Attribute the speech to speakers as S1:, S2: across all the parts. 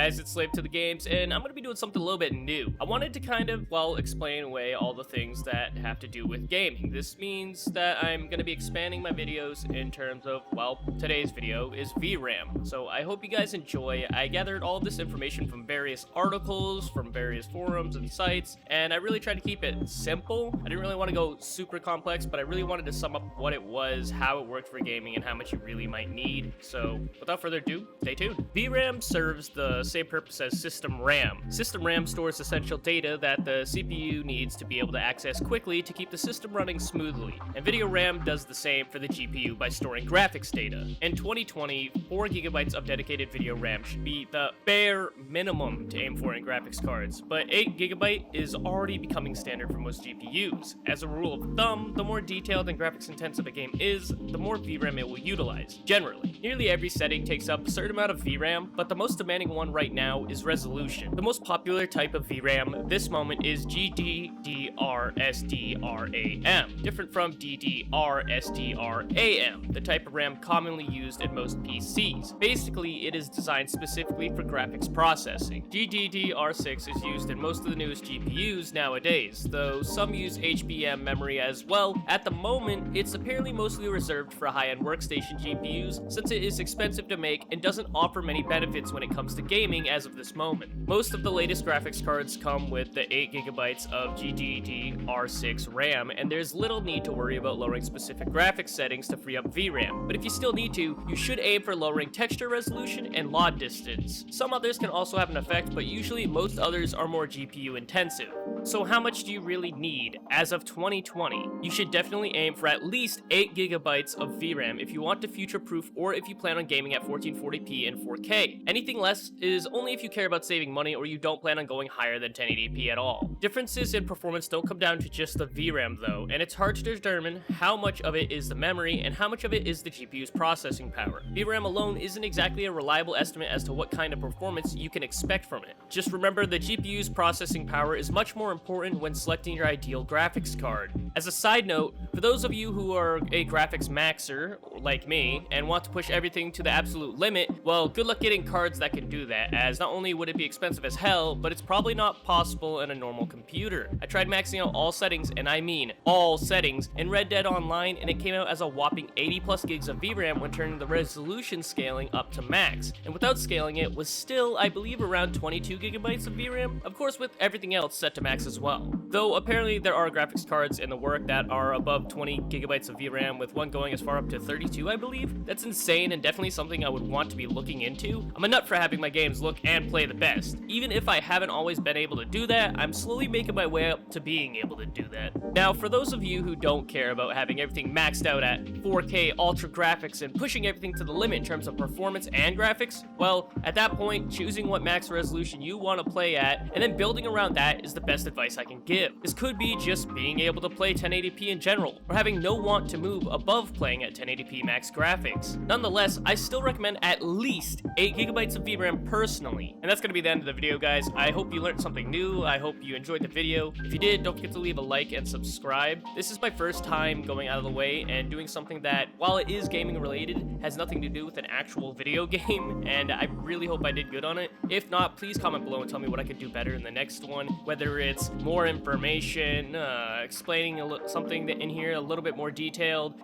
S1: guys, it's SlaveToTheGames, and I'm going to be doing something a little bit new. I wanted to kind of, well, explain away all the things that have to do with gaming. This means that I'm going to be expanding my videos in terms of, well, today's video is VRAM. So I hope you guys enjoy. I gathered all this information from various articles, from various forums and sites, and I really tried to keep it simple. I didn't really want to go super complex, but I really wanted to sum up what it was, how it worked for gaming, and how much you really might need. So without further ado, stay tuned. VRAM serves the same purpose as system RAM. System RAM stores essential data that the CPU needs to be able to access quickly to keep the system running smoothly. And video RAM does the same for the GPU by storing graphics data. In 2020, 4 GB of dedicated video RAM should be the bare minimum to aim for in graphics cards, but 8 GB is already becoming standard for most GPUs. As a rule of thumb, the more detailed and graphics intensive a game is, the more VRAM it will utilize. Generally, nearly every setting takes up a certain amount of VRAM, but the most demanding one right now is resolution. The most popular type of VRAM this moment is GDDR-SDRAM, different from DDR-SDRAM, the type of RAM commonly used in most PCs. Basically, it is designed specifically for graphics processing. GDDR6 is used in most of the newest GPUs nowadays, though some use HBM memory as well. At the moment, it's apparently mostly reserved for high-end workstation GPUs, since it is expensive to make and doesn't offer many benefits when it comes to gaming as of this moment. Most of the latest graphics cards come with the 8 GB of GDDR6 RAM, and there's little need to worry about lowering specific graphics settings to free up VRAM. But if you still need to, you should aim for lowering texture resolution and LOD distance. Some others can also have an effect, but usually most others are more GPU intensive. So how much do you really need? As of 2020, you should definitely aim for at least 8 GB of VRAM if you want to future-proof or if you plan on gaming at 1440p and 4K. Anything less is only if you care about saving money or you don't plan on going higher than 1080p at all. Differences in performance don't come down to just the VRAM though, and it's hard to determine how much of it is the memory and how much of it is the GPU's processing power. VRAM alone isn't exactly a reliable estimate as to what kind of performance you can expect from it. Just remember the GPU's processing power is much more important when selecting your ideal graphics card. As a side note, for those of you who are a graphics maxer, like me, and want to push everything to the absolute limit, well, good luck getting cards that can do that, as not only would it be expensive as hell, but it's probably not possible in a normal computer. I tried maxing out all settings, and I mean all settings, in Red Dead Online, and it came out as a whopping 80 plus gigs of VRAM when turning the resolution scaling up to max, and without scaling it was still, I believe, around 22 GB of VRAM, of course with everything else set to max as well. Though apparently there are graphics cards in the work that are above 20 GB of VRAM, with one going as far up to 32, I believe. That's insane and definitely something I would want to be looking into. I'm a nut for having my games look and play the best. Even if I haven't always been able to do that, I'm slowly making my way up to being able to do that. Now, for those of you who don't care about having everything maxed out at 4K ultra graphics and pushing everything to the limit in terms of performance and graphics, well, at that point, choosing what max resolution you want to play at and then building around that is the best advice I can give. This could be just being able to play 1080p in general, or having no want to move above playing at 1080p max graphics. Nonetheless, I still recommend at least 8 GB of VRAM personally. And that's going to be the end of the video, guys. I hope you learned something new. I hope you enjoyed the video. If you did, don't forget to leave a like and subscribe. This is my first time going out of the way and doing something that, while it is gaming related, has nothing to do with an actual video game, and I really hope I did good on it. If not, please comment below and tell me what I could do better in the next one, whether it's more information, explaining something in here a little bit more detailed.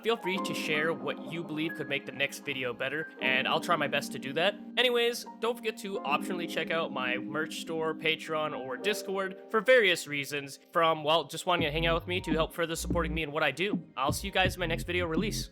S1: Feel free to share what you believe could make the next video better, and I'll try my best to do that. Anyways, don't forget to optionally check out my merch store, Patreon, or Discord for various reasons, from, well, just wanting to hang out with me to help further supporting me in what I do. I'll see you guys in my next video release.